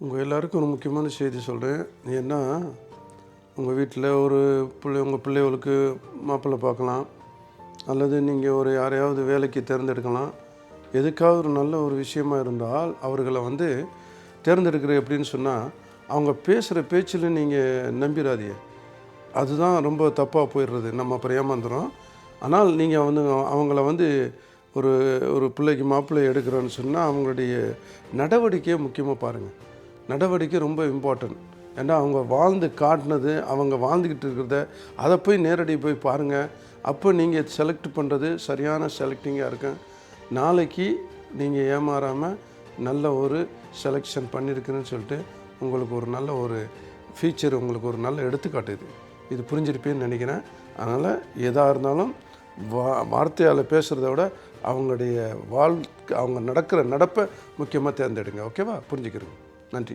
உங்கள் எல்லாருக்கும் ஒரு முக்கியமான செய்தி சொல்கிறேன். ஏன்னா உங்கள் வீட்டில் ஒரு உங்கள் பிள்ளைகளுக்கு மாப்பிள்ளை பார்க்கலாம், அல்லது நீங்கள் ஒரு யாரையாவது வேலைக்கு தேர்ந்தெடுக்கலாம். எதுக்காவது ஒரு நல்ல ஒரு விஷயமா இருந்தால் அவர்களை தேர்ந்தெடுக்கிற எப்படின்னு சொன்னால், அவங்க பேசுகிற பேச்சில் நீங்கள் நம்பிடாதீங்க. அதுதான் ரொம்ப தப்பாக போயிடுறது, நம்ம அப்புறம் ஏமாந்துடும். ஆனால் நீங்கள் அவங்கள ஒரு ஒரு பிள்ளைக்கு மாப்பிள்ளை எடுக்கிறோன்னு சொன்னால் அவங்களுடைய நடவடிக்கையை முக்கியமாக பாருங்கள். நடவடிக்கை ரொம்ப இம்பார்ட்டன்ட். ஏன்னா அவங்க வாழ்ந்து காட்டினது, அவங்க வாழ்ந்துக்கிட்டு இருக்கிறத அதை போய் நேரடி போய் பாருங்கள். அப்போ நீங்கள் செலக்ட் பண்ணுறது சரியான செலக்டிங்காக இருக்கும். நாளைக்கு நீங்கள் ஏமாறாமல் நல்ல ஒரு செலெக்ஷன் பண்ணியிருக்குன்னு சொல்லிட்டு உங்களுக்கு ஒரு நல்ல ஒரு ஃபீச்சர், உங்களுக்கு ஒரு நல்ல எடுத்துக்காட்டு இது புரிஞ்சிருப்பேன்னு நினைக்கிறேன். அதனால் எதாக இருந்தாலும் வார்த்தையால் பேசுகிறத விட அவங்களுடைய அவங்க நடக்கிற நடப்பை முக்கியமாக தேர்ந்தெடுங்க. ஓகேவா? புரிஞ்சுக்கிறேங்க. நன்றி.